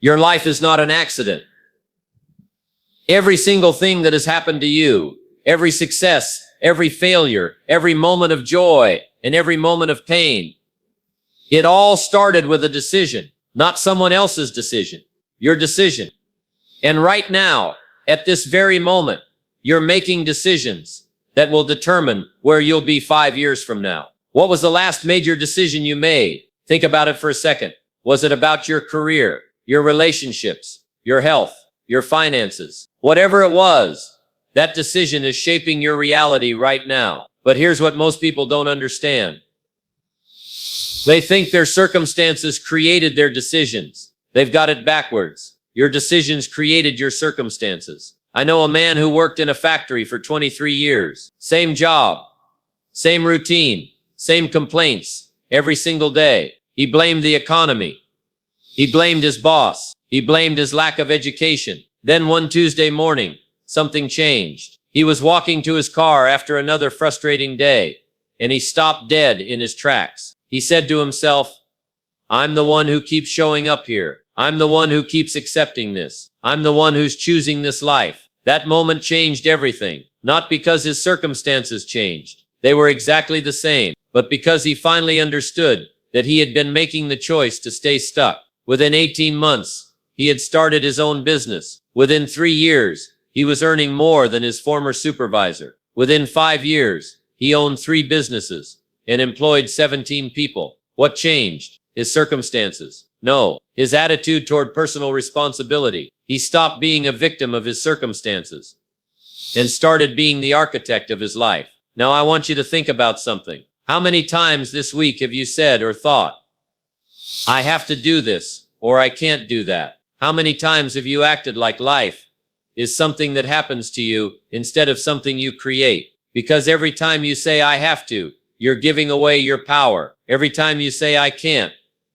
Your life is not an accident. Every single thing that has happened to you, every success, every failure, every moment of joy, and every moment of pain, it all started with a decision, not someone else's decision, your decision. And right now, at this very moment, you're making decisions that will determine where you'll be 5 years from now. What was the last major decision you made? Think about it for a second. Was it about your career, your relationships, your health, your finances? Whatever it was, that decision is shaping your reality right now. But here's what most people don't understand. They think their circumstances created their decisions. They've got it backwards. Your decisions created your circumstances. I know a man who worked in a factory for 23 years. Same job, same routine, same complaints every single day. He blamed the economy. He blamed his boss. He blamed his lack of education. Then one Tuesday morning, something changed. He was walking to his car after another frustrating day, and he stopped dead in his tracks. He said to himself, I'm the one who keeps showing up here. I'm the one who keeps accepting this. I'm the one who's choosing this life. That moment changed everything, not because his circumstances changed. They were exactly the same, but because he finally understood that he had been making the choice to stay stuck. Within 18 months, he had started his own business. Within 3 years, he was earning more than his former supervisor. Within 5 years, he owned 3 businesses and employed 17 people. What changed? His circumstances? No, his attitude toward personal responsibility. He stopped being a victim of his circumstances and started being the architect of his life. Now I want you to think about something. How many times this week have you said or thought, I have to do this, or I can't do that? How many times have you acted like life is something that happens to you instead of something you create? Because every time you say, I have to, you're giving away your power. Every time you say, I can't,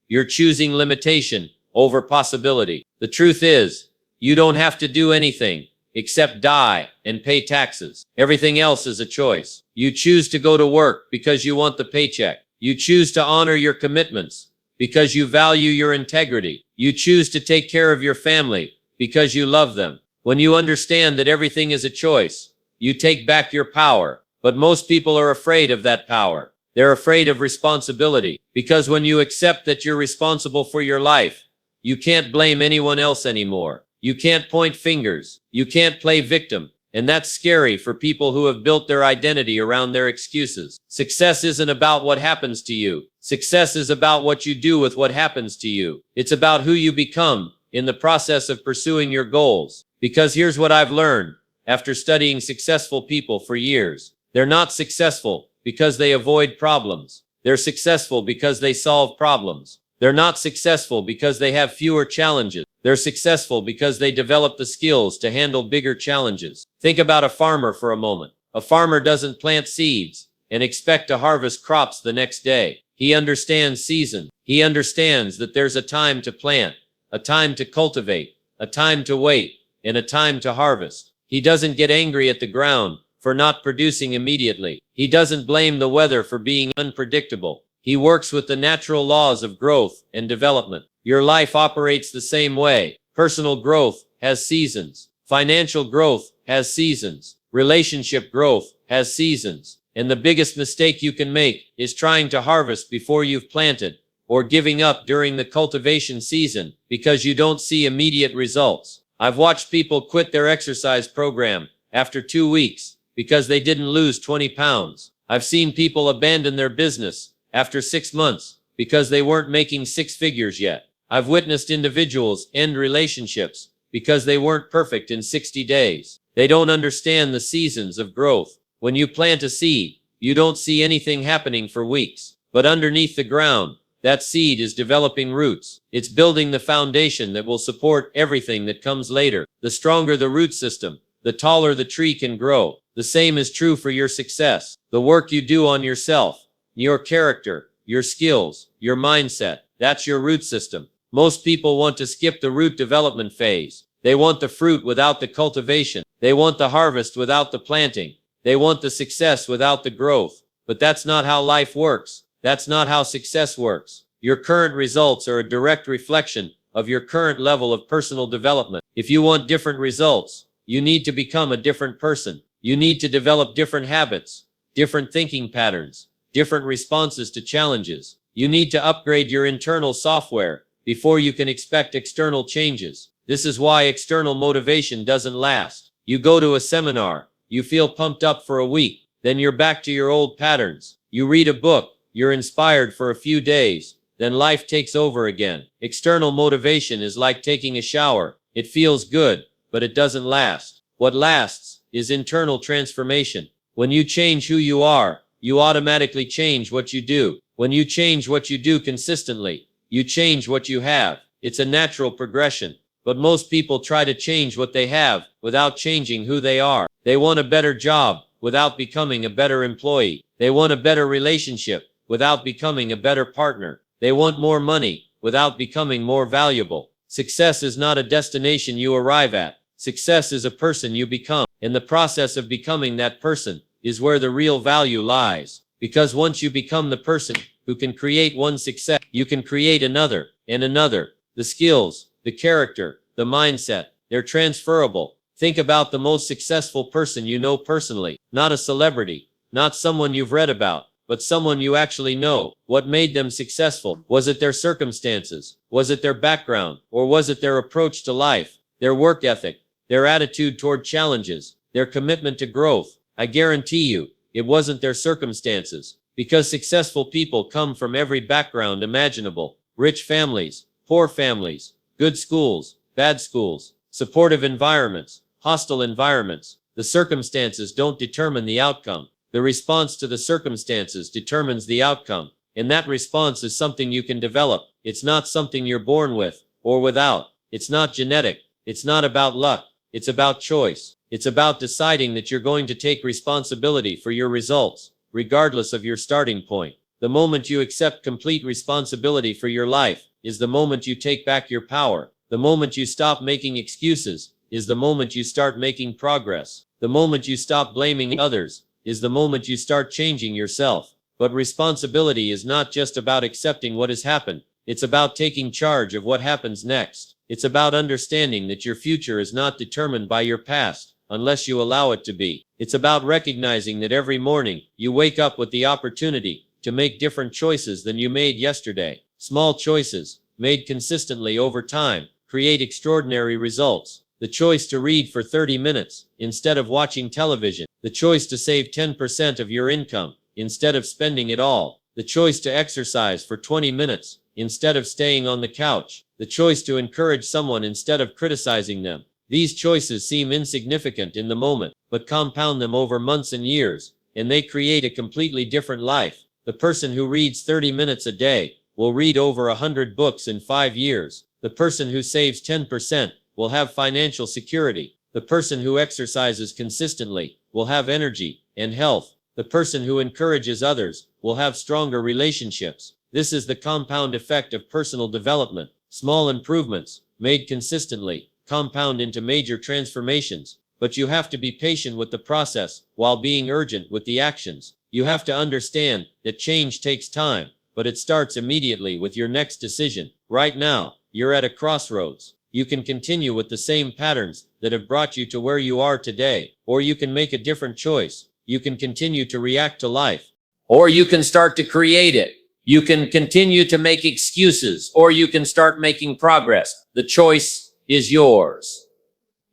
you're choosing limitation over possibility. The truth is, you don't have to do anything except die and pay taxes. Everything else is a choice. You choose to go to work because you want the paycheck. You choose to honor your commitments because you value your integrity. You choose to take care of your family because you love them. When you understand that everything is a choice, you take back your power. But most people are afraid of that power. They're afraid of responsibility, because when you accept that you're responsible for your life, you can't blame anyone else anymore. You can't point fingers. You can't play victim. And that's scary for people who have built their identity around their excuses. Success isn't about what happens to you. Success is about what you do with what happens to you. It's about who you become in the process of pursuing your goals. Because here's what I've learned after studying successful people for years. They're not successful because they avoid problems. They're successful because they solve problems. They're not successful because they have fewer challenges. They're successful because they develop the skills to handle bigger challenges. Think about a farmer for a moment. A farmer doesn't plant seeds and expect to harvest crops the next day. He understands season. He understands that there's a time to plant, a time to cultivate, a time to wait, and a time to harvest. He doesn't get angry at the ground for not producing immediately. He doesn't blame the weather for being unpredictable. He works with the natural laws of growth and development. Your life operates the same way. Personal growth has seasons. Financial growth has seasons. Relationship growth has seasons. And the biggest mistake you can make is trying to harvest before you've planted, or giving up during the cultivation season because you don't see immediate results. I've watched people quit their exercise program after 2 weeks because they didn't lose 20 pounds. I've seen people abandon their business after 6 months because they weren't making 6 figures yet. I've witnessed individuals end relationships because they weren't perfect in 60 days. They don't understand the seasons of growth. When you plant a seed, you don't see anything happening for weeks. But underneath the ground, that seed is developing roots. It's building the foundation that will support everything that comes later. The stronger the root system, the taller the tree can grow. The same is true for your success. The work you do on yourself, your character, your skills, your mindset, that's your root system. Most people want to skip the root development phase. They want the fruit without the cultivation. They want the harvest without the planting. They want the success without the growth. But that's not how life works. That's not how success works. Your current results are a direct reflection of your current level of personal development. If you want different results, you need to become a different person. You need to develop different habits, different thinking patterns, different responses to challenges. You need to upgrade your internal software before you can expect external changes. This is why external motivation doesn't last. You go to a seminar, you feel pumped up for a week, then you're back to your old patterns. You read a book, you're inspired for a few days, then life takes over again. External motivation is like taking a shower. It feels good, but it doesn't last. What lasts is internal transformation. When you change who you are, you automatically change what you do. When you change what you do consistently, you change what you have. It's a natural progression. But most people try to change what they have without changing who they are. They want a better job without becoming a better employee. They want a better relationship without becoming a better partner. They want more money without becoming more valuable. Success is not a destination you arrive at. Success is a person you become. In the process of becoming that person is where the real value lies. Because once you become the person who can create one success, you can create another and another. The skills, the character, the mindset, they're transferable. Think about the most successful person you know personally. Not a celebrity, not someone you've read about, but someone you actually know. What made them successful? Was it their circumstances? Was it their background? Or was it their approach to life? Their work ethic? Their attitude toward challenges? Their commitment to growth? I guarantee you, it wasn't their circumstances. Because successful people come from every background imaginable. Rich families, poor families, good schools, bad schools, supportive environments, hostile environments. The circumstances don't determine the outcome. The response to the circumstances determines the outcome. And that response is something you can develop. It's not something you're born with or without. It's not genetic. It's not about luck. It's about choice. It's about deciding that you're going to take responsibility for your results, regardless of your starting point. The moment you accept complete responsibility for your life is the moment you take back your power. The moment you stop making excuses is the moment you start making progress. The moment you stop blaming others is the moment you start changing yourself. But responsibility is not just about accepting what has happened. It's about taking charge of what happens next. It's about understanding that your future is not determined by your past, unless you allow it to be. It's about recognizing that every morning you wake up with the opportunity to make different choices than you made yesterday. Small choices, made consistently over time, create extraordinary results. The choice to read for 30 minutes instead of watching television. The choice to save 10% of your income instead of spending it all. The choice to exercise for 20 minutes instead of staying on the couch. The choice to encourage someone instead of criticizing them. These choices seem insignificant in the moment, but compound them over months and years, and they create a completely different life. The person who reads 30 minutes a day will read over 100 books in 5 years. The person who saves 10% will have financial security. The person who exercises consistently will have energy and health. The person who encourages others will have stronger relationships. This is the compound effect of personal development. Small improvements, made consistently, compound into major transformations. But you have to be patient with the process while being urgent with the actions. You have to understand that change takes time, but it starts immediately with your next decision. Right now, you're at a crossroads. You can continue with the same patterns that have brought you to where you are today, or you can make a different choice. You can continue to react to life, or you can start to create it. You can continue to make excuses, or you can start making progress. The choice is yours.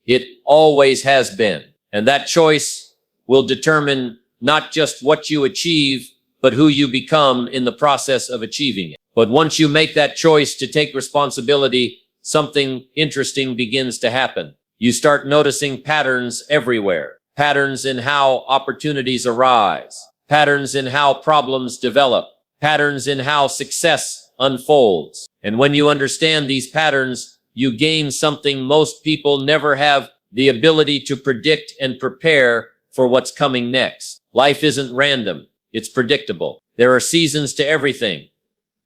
It always has been. And that choice will determine not just what you achieve, but who you become in the process of achieving it. But once you make that choice to take responsibility, something interesting begins to happen. You start noticing patterns everywhere. Patterns in how opportunities arise. Patterns in how problems develop. Patterns in how success unfolds. And when you understand these patterns, you gain something most people never have: the ability to predict and prepare for what's coming next. Life isn't random. It's predictable. There are seasons to everything.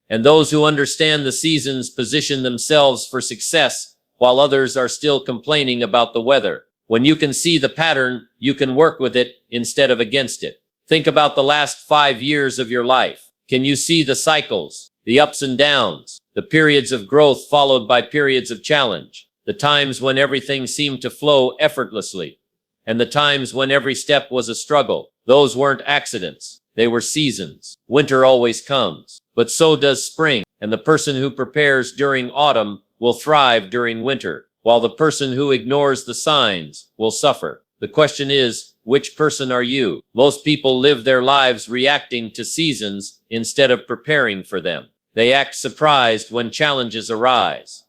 And those who understand the seasons position themselves for success, while others are still complaining about the weather. When you can see the pattern, you can work with it instead of against it. Think about the last 5 years of your life. Can you see the cycles, the ups and downs, the The periods of growth followed by periods of challenge. The times when everything seemed to flow effortlessly. And the times when every step was a struggle. Those weren't accidents. They were seasons. Winter always comes, but so does spring. And the person who prepares during autumn will thrive during winter, while the person who ignores the signs will suffer. The question is, which person are you? Most people live their lives reacting to seasons instead of preparing for them. They act surprised when challenges arise,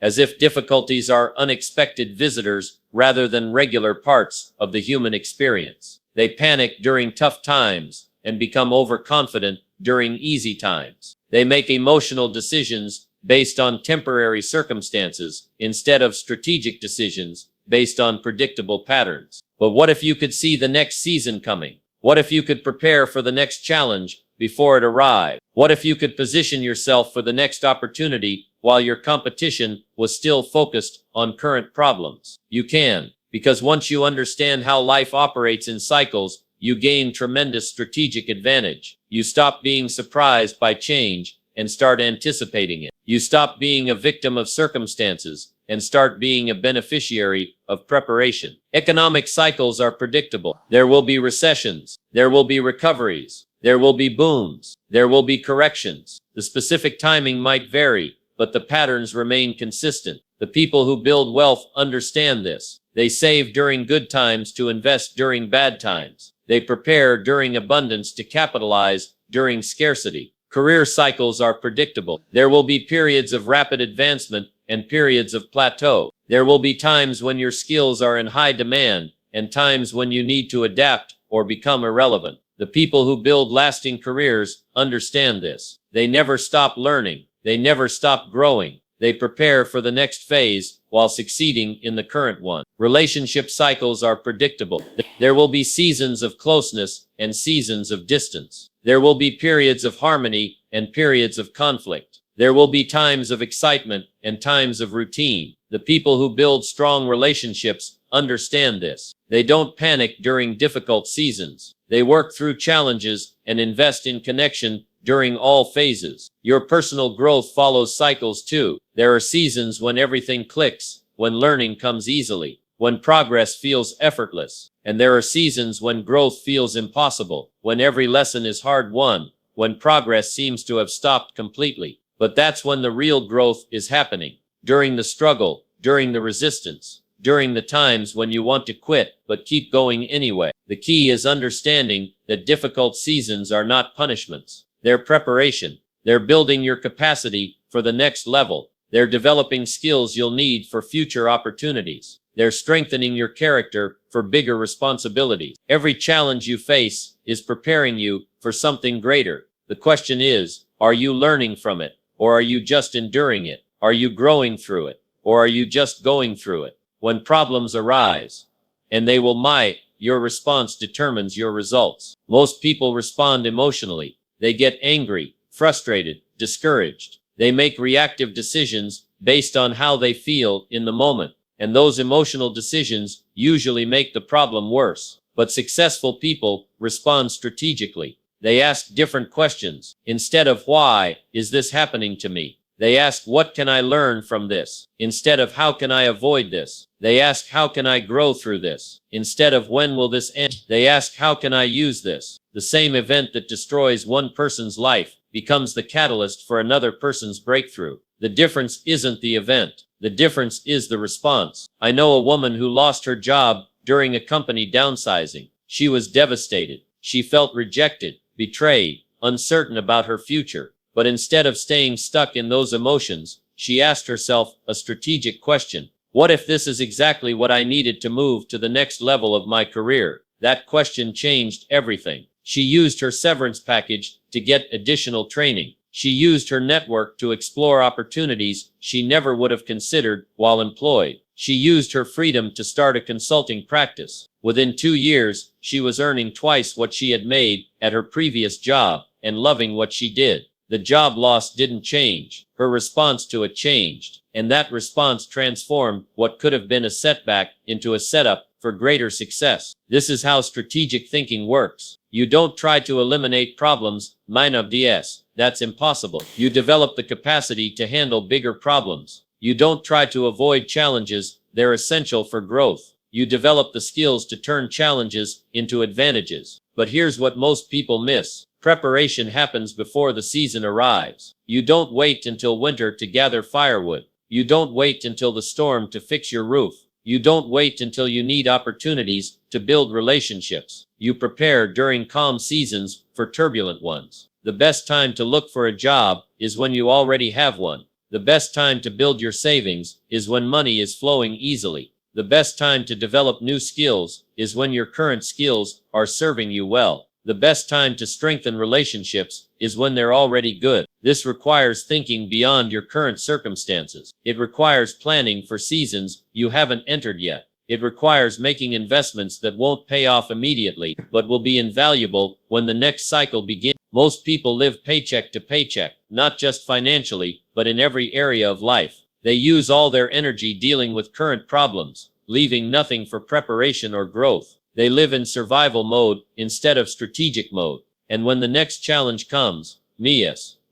as if difficulties are unexpected visitors rather than regular parts of the human experience. They panic during tough times and become overconfident during easy times. They make emotional decisions based on temporary circumstances instead of strategic decisions based on predictable patterns. But what if you could see the next season coming? What if you could prepare for the next challenge before it arrived? What if you could position yourself for the next opportunity while your competition was still focused on current problems? You can, because once you understand how life operates in cycles, you gain tremendous strategic advantage. You stop being surprised by change and start anticipating it. You stop being a victim of circumstances and start being a beneficiary of preparation. Economic cycles are predictable. There will be recessions. There will be recoveries. There will be booms. There will be corrections. The specific timing might vary, but the patterns remain consistent. The people who build wealth understand this. They save during good times to invest during bad times. They prepare during abundance to capitalize during scarcity. Career cycles are predictable. There will be periods of rapid advancement and periods of plateau. There will be times when your skills are in high demand and times when you need to adapt or become irrelevant. The people who build lasting careers understand this. They never stop learning. They never stop growing. They prepare for the next phase while succeeding in the current one. Relationship cycles are predictable. There will be seasons of closeness and seasons of distance. There will be periods of harmony and periods of conflict. There will be times of excitement and times of routine. The people who build strong relationships understand this. They don't panic during difficult seasons. They work through challenges and invest in connection during all phases. Your personal growth follows cycles too. There are seasons when everything clicks, when learning comes easily, when progress feels effortless. And there are seasons when growth feels impossible, when every lesson is hard won, when progress seems to have stopped completely. But that's when the real growth is happening. During the struggle, during the resistance, during the times when you want to quit but keep going anyway. The key is understanding that difficult seasons are not punishments. They're preparation. They're building your capacity for the next level. They're developing skills you'll need for future opportunities. They're strengthening your character for bigger responsibilities. Every challenge you face is preparing you for something greater. The question is, are you learning from it? Or are you just enduring it? Are you growing through it? Or are you just going through it? When problems arise, and they will might, your response determines your results. Most people respond emotionally. They get angry, frustrated, discouraged. They make reactive decisions based on how they feel in the moment. And those emotional decisions usually make the problem worse. But successful people respond strategically. They ask different questions. Instead of why is this happening to me? They ask, what can I learn from this? Instead of how can I avoid this? They ask, how can I grow through this? Instead of when will this end? They ask, how can I use this? The same event that destroys one person's life becomes the catalyst for another person's breakthrough. The difference isn't the event. The difference is the response. I know a woman who lost her job during a company downsizing. She was devastated. She felt rejected, betrayed, uncertain about her future. But instead of staying stuck in those emotions, she asked herself a strategic question. What if this is exactly what I needed to move to the next level of my career? That question changed everything. She used her severance package to get additional training. She used her network to explore opportunities she never would have considered while employed. She used her freedom to start a consulting practice. Within 2 years, she was earning twice what she had made at her previous job and loving what she did. The job loss didn't change. Her response to it changed. And that response transformed what could have been a setback into a setup for greater success. This is how strategic thinking works. You don't try to eliminate problems, mind DS. That's impossible. You develop the capacity to handle bigger problems. You don't try to avoid challenges, they're essential for growth. You develop the skills to turn challenges into advantages. But here's what most people miss. Preparation happens before the season arrives. You don't wait until winter to gather firewood. You don't wait until the storm to fix your roof. You don't wait until you need opportunities to build relationships. You prepare during calm seasons for turbulent ones. The best time to look for a job is when you already have one. The best time to build your savings is when money is flowing easily. The best time to develop new skills is when your current skills are serving you well. The best time to strengthen relationships is when they're already good. This requires thinking beyond your current circumstances. It requires planning for seasons you haven't entered yet. It requires making investments that won't pay off immediately, but will be invaluable when the next cycle begins. Most people live paycheck to paycheck, not just financially, but in every area of life. They use all their energy dealing with current problems, leaving nothing for preparation or growth. They live in survival mode instead of strategic mode. And when the next challenge comes,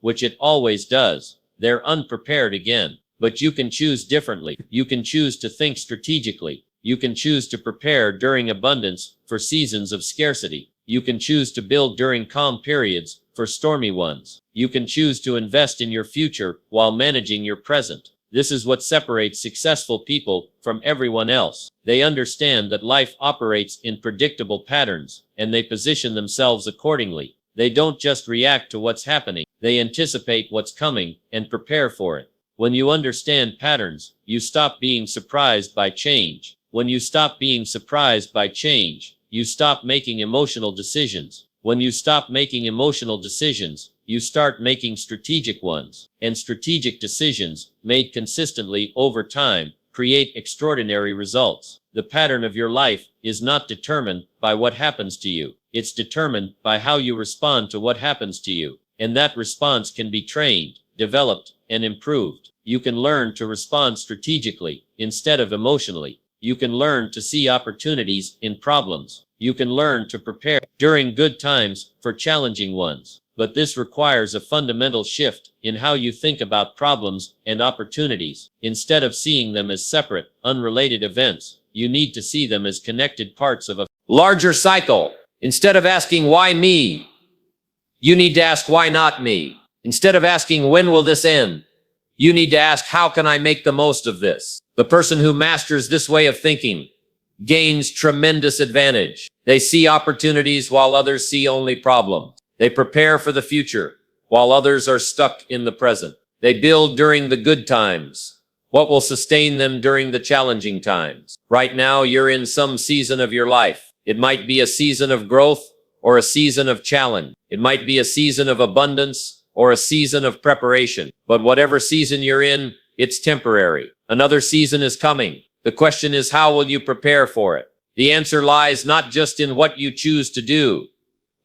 which it always does, they're unprepared again. But you can choose differently. You can choose to think strategically. You can choose to prepare during abundance for seasons of scarcity. You can choose to build during calm periods for stormy ones. You can choose to invest in your future while managing your present. This is what separates successful people from everyone else. They understand that life operates in predictable patterns, and they position themselves accordingly. They don't just react to what's happening. They anticipate what's coming and prepare for it. When you understand patterns, you stop being surprised by change. When you stop being surprised by change, you stop making emotional decisions. When you stop making emotional decisions, you start making strategic ones. And strategic decisions, made consistently over time, create extraordinary results. The pattern of your life is not determined by what happens to you. It's determined by how you respond to what happens to you. And that response can be trained, developed, and improved. You can learn to respond strategically instead of emotionally. You can learn to see opportunities in problems. You can learn to prepare during good times for challenging ones. But this requires a fundamental shift in how you think about problems and opportunities. Instead of seeing them as separate, unrelated events, you need to see them as connected parts of a larger cycle. Instead of asking, why me? You need to ask, why not me? Instead of asking, when will this end? You need to ask, how can I make the most of this? The person who masters this way of thinking gains tremendous advantage. They see opportunities while others see only problems. They prepare for the future while others are stuck in the present. They build during the good times what will sustain them during the challenging times. Right now, you're in some season of your life. It might be a season of growth or a season of challenge. It might be a season of abundance or a season of preparation. But whatever season you're in, it's temporary. Another season is coming. The question is, how will you prepare for it? The answer lies not just in what you choose to do,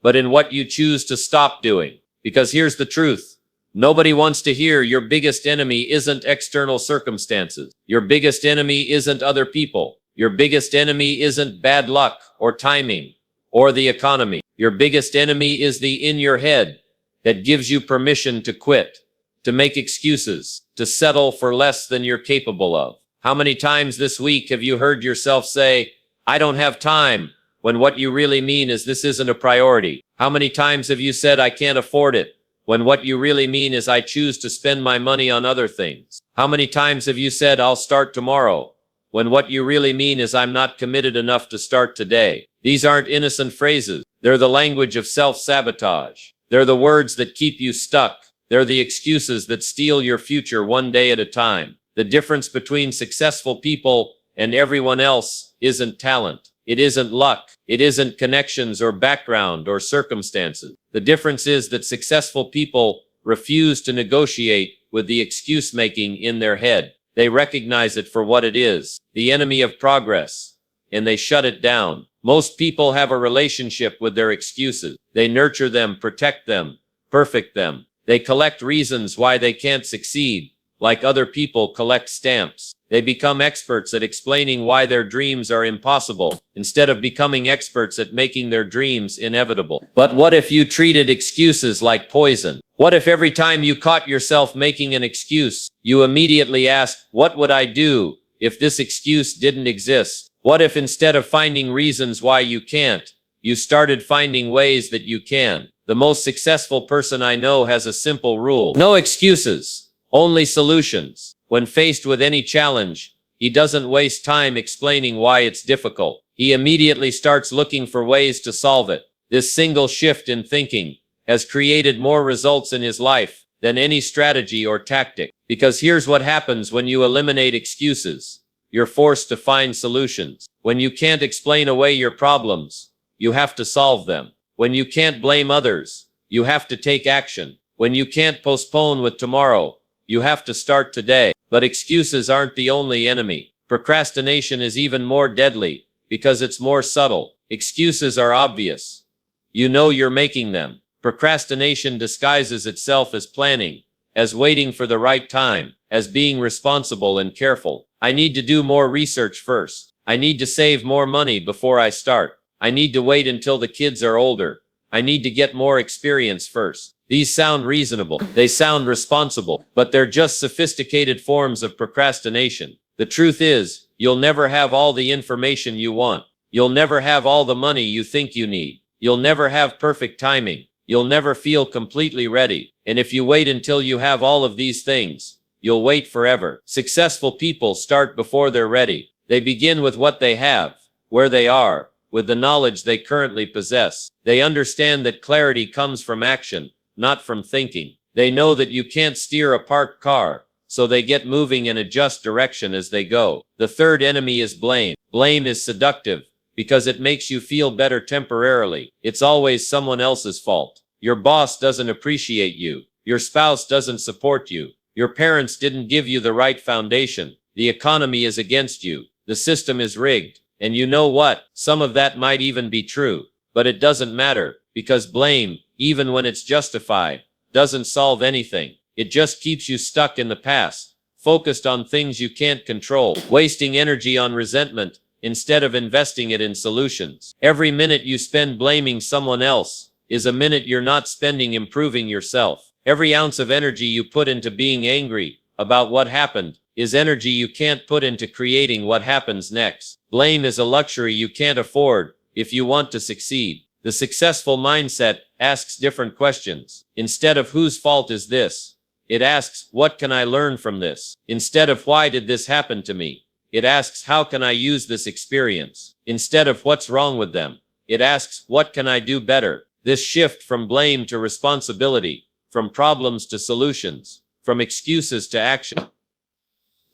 but in what you choose to stop doing. Because here's the truth. Nobody wants to hear your biggest enemy isn't external circumstances. Your biggest enemy isn't other people. Your biggest enemy isn't bad luck or timing or the economy. Your biggest enemy is the in your head that gives you permission to quit, to make excuses, to settle for less than you're capable of. How many times this week have you heard yourself say, I don't have time, when what you really mean is this isn't a priority? How many times have you said, I can't afford it, when what you really mean is I choose to spend my money on other things? How many times have you said, I'll start tomorrow, when what you really mean is I'm not committed enough to start today? These aren't innocent phrases. They're the language of self-sabotage. They're the words that keep you stuck. They're the excuses that steal your future one day at a time. The difference between successful people and everyone else isn't talent. It isn't luck. It isn't connections or background or circumstances. The difference is that successful people refuse to negotiate with the excuse making in their head. They recognize it for what it is, the enemy of progress, and they shut it down. Most people have a relationship with their excuses. They nurture them, protect them, perfect them. They collect reasons why they can't succeed, like other people collect stamps. They become experts at explaining why their dreams are impossible, instead of becoming experts at making their dreams inevitable. But what if you treated excuses like poison? What if every time you caught yourself making an excuse, you immediately asked, what would I do if this excuse didn't exist? What if instead of finding reasons why you can't, you started finding ways that you can? The most successful person I know has a simple rule. No excuses, only solutions. When faced with any challenge, he doesn't waste time explaining why it's difficult. He immediately starts looking for ways to solve it. This single shift in thinking has created more results in his life than any strategy or tactic. Because here's what happens when you eliminate excuses. You're forced to find solutions. When you can't explain away your problems, you have to solve them. When you can't blame others, you have to take action. When you can't postpone with tomorrow, you have to start today. But excuses aren't the only enemy. Procrastination is even more deadly because it's more subtle. Excuses are obvious. You know you're making them. Procrastination disguises itself as planning, as waiting for the right time, as being responsible and careful. I need to do more research first. I need to save more money before I start. I need to wait until the kids are older. I need to get more experience first. These sound reasonable. They sound responsible, but they're just sophisticated forms of procrastination. The truth is, you'll never have all the information you want. You'll never have all the money you think you need. You'll never have perfect timing. You'll never feel completely ready. And if you wait until you have all of these things, you'll wait forever. Successful people start before they're ready. They begin with what they have, where they are, with the knowledge they currently possess. They understand that clarity comes from action, not from thinking. They know that you can't steer a parked car, so they get moving and adjust direction as they go. The third enemy is blame. Blame is seductive because it makes you feel better temporarily. It's always someone else's fault. Your boss doesn't appreciate you. Your spouse doesn't support you. Your parents didn't give you the right foundation. The economy is against you. The system is rigged. And you know what? Some of that might even be true. But it doesn't matter, because blame, even when it's justified, doesn't solve anything. It just keeps you stuck in the past, focused on things you can't control, wasting energy on resentment instead of investing it in solutions. Every minute you spend blaming someone else is a minute you're not spending improving yourself. Every ounce of energy you put into being angry about what happened is energy you can't put into creating what happens next. Blame is a luxury you can't afford if you want to succeed. The successful mindset asks different questions. Instead of whose fault is this, it asks, what can I learn from this? Instead of why did this happen to me, it asks, how can I use this experience? Instead of what's wrong with them, it asks, what can I do better? This shift from blame to responsibility, from problems to solutions, from excuses to action.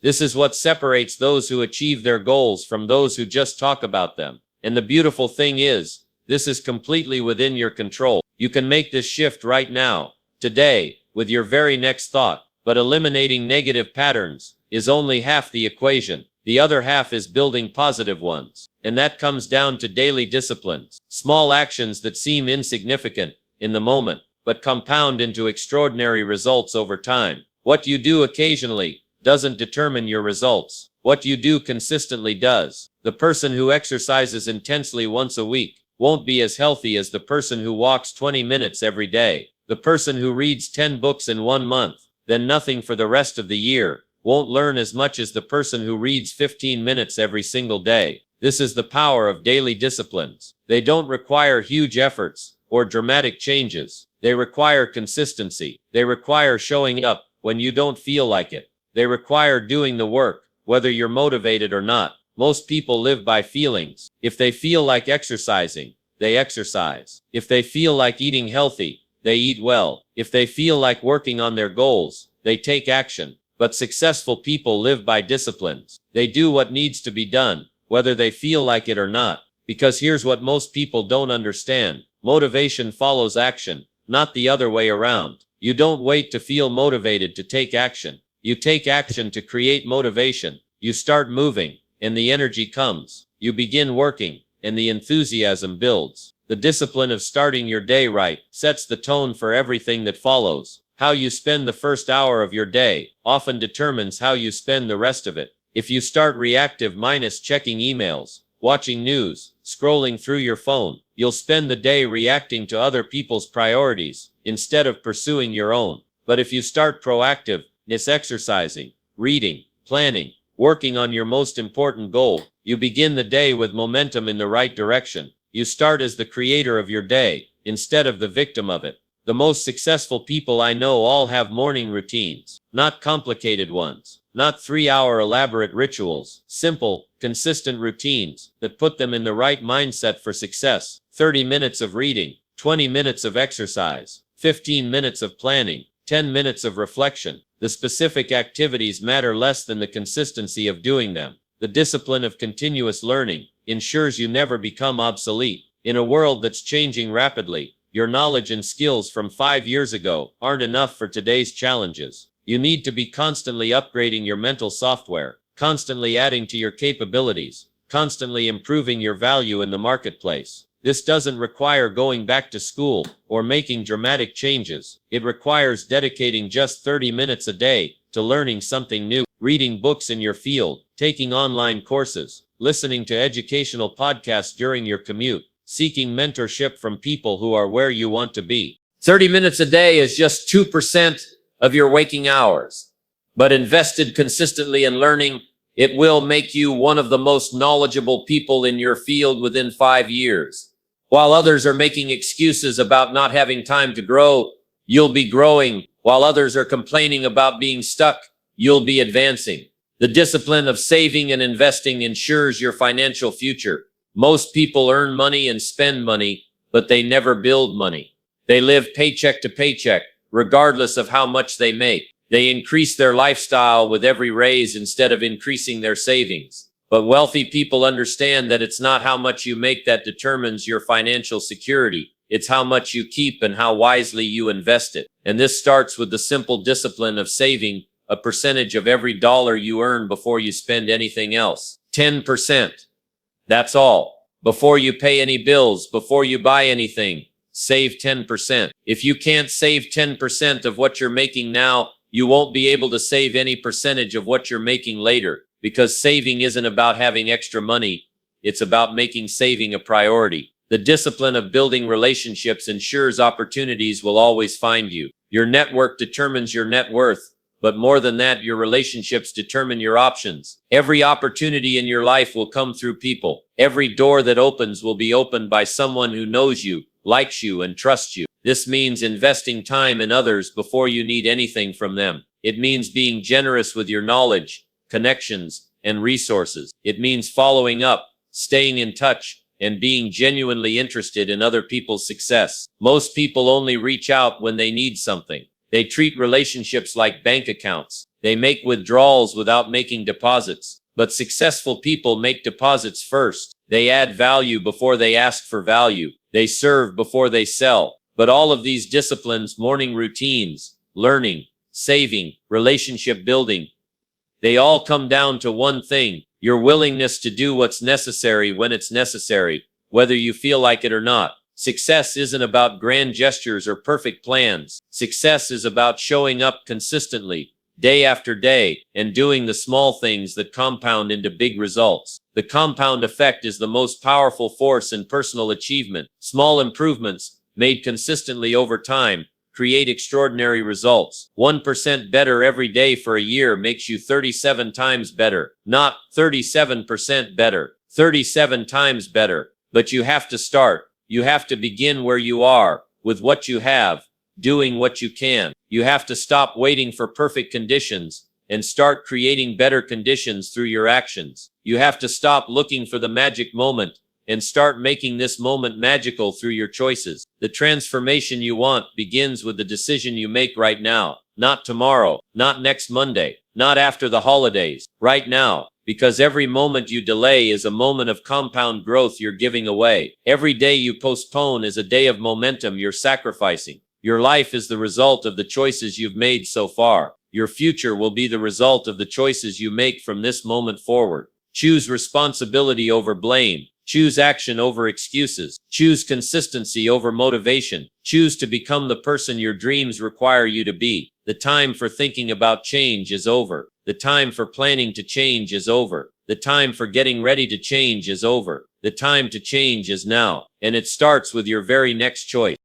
This is what separates those who achieve their goals from those who just talk about them. And the beautiful thing is, this is completely within your control. You can make this shift right now, today, with your very next thought. But eliminating negative patterns is only half the equation. The other half is building positive ones. And that comes down to daily disciplines. Small actions that seem insignificant in the moment, but compound into extraordinary results over time. What you do occasionally doesn't determine your results. What you do consistently does. The person who exercises intensely once a week won't be as healthy as the person who walks 20 minutes every day. The person who reads 10 books in 1 month, then nothing for the rest of the year, won't learn as much as the person who reads 15 minutes every single day. This is the power of daily disciplines. They don't require huge efforts or dramatic changes. They require consistency. They require showing up when you don't feel like it. They require doing the work, whether you're motivated or not. Most people live by feelings. If they feel like exercising, they exercise. If they feel like eating healthy, they eat well. If they feel like working on their goals, they take action. But successful people live by disciplines. They do what needs to be done, whether they feel like it or not. Because here's what most people don't understand. Motivation follows action, not the other way around. You don't wait to feel motivated to take action. You take action to create motivation. You start moving, and the energy comes. You begin working, and the enthusiasm builds. The discipline of starting your day right sets the tone for everything that follows. How you spend the first hour of your day often determines how you spend the rest of it. If you start reactive minus checking emails, watching news, scrolling through your phone, you'll spend the day reacting to other people's priorities instead of pursuing your own. But if you start proactive, exercising, reading, planning, working on your most important goal, you begin the day with momentum in the right direction. You start as the creator of your day instead of the victim of it. The most successful people I know all have morning routines, not complicated ones, not 3-hour elaborate rituals, simple, consistent routines that put them in the right mindset for success. 30 minutes of reading, 20 minutes of exercise, 15 minutes of planning, 10 minutes of reflection. The specific activities matter less than the consistency of doing them. The discipline of continuous learning ensures you never become obsolete. In a world that's changing rapidly, your knowledge and skills from 5 years ago aren't enough for today's challenges. You need to be constantly upgrading your mental software, constantly adding to your capabilities, constantly improving your value in the marketplace. This doesn't require going back to school or making dramatic changes. It requires dedicating just 30 minutes a day to learning something new, reading books in your field, taking online courses, listening to educational podcasts during your commute, seeking mentorship from people who are where you want to be. 30 minutes a day is just 2% of your waking hours. But invested consistently in learning, it will make you one of the most knowledgeable people in your field within 5 years. While others are making excuses about not having time to grow, you'll be growing. While others are complaining about being stuck, you'll be advancing. The discipline of saving and investing ensures your financial future. Most people earn money and spend money, but they never build money. They live paycheck to paycheck, regardless of how much they make. They increase their lifestyle with every raise instead of increasing their savings. But wealthy people understand that it's not how much you make that determines your financial security. It's how much you keep and how wisely you invest it. And this starts with the simple discipline of saving a percentage of every dollar you earn before you spend anything else. 10%. That's all. Before you pay any bills, before you buy anything, save 10%. If you can't save 10% of what you're making now, you won't be able to save any percentage of what you're making later, because saving isn't about having extra money. It's about making saving a priority. The discipline of building relationships ensures opportunities will always find you. Your network determines your net worth. But more than that, your relationships determine your options. Every opportunity in your life will come through people. Every door that opens will be opened by someone who knows you, likes you, and trusts you. This means investing time in others before you need anything from them. It means being generous with your knowledge, connections, and resources. It means following up, staying in touch, and being genuinely interested in other people's success. Most people only reach out when they need something. They treat relationships like bank accounts. They make withdrawals without making deposits. But successful people make deposits first. They add value before they ask for value. They serve before they sell. But all of these disciplines, morning routines, learning, saving, relationship building, they all come down to one thing: your willingness to do what's necessary when it's necessary, whether you feel like it or not. Success isn't about grand gestures or perfect plans. Success is about showing up consistently, day after day, and doing the small things that compound into big results. The compound effect is the most powerful force in personal achievement. Small improvements, made consistently over time, create extraordinary results. 1% better every day for a year makes you 37 times better. Not 37% better, 37 times better. But you have to start. You have to begin where you are, with what you have, doing what you can. You have to stop waiting for perfect conditions and start creating better conditions through your actions. You have to stop looking for the magic moment and start making this moment magical through your choices. The transformation you want begins with the decision you make right now, not tomorrow, not next Monday, not after the holidays, right now. Because every moment you delay is a moment of compound growth you're giving away. Every day you postpone is a day of momentum you're sacrificing. Your life is the result of the choices you've made so far. Your future will be the result of the choices you make from this moment forward. Choose responsibility over blame. Choose action over excuses. Choose consistency over motivation. Choose to become the person your dreams require you to be. The time for thinking about change is over. The time for planning to change is over. The time for getting ready to change is over. The time to change is now. And it starts with your very next choice.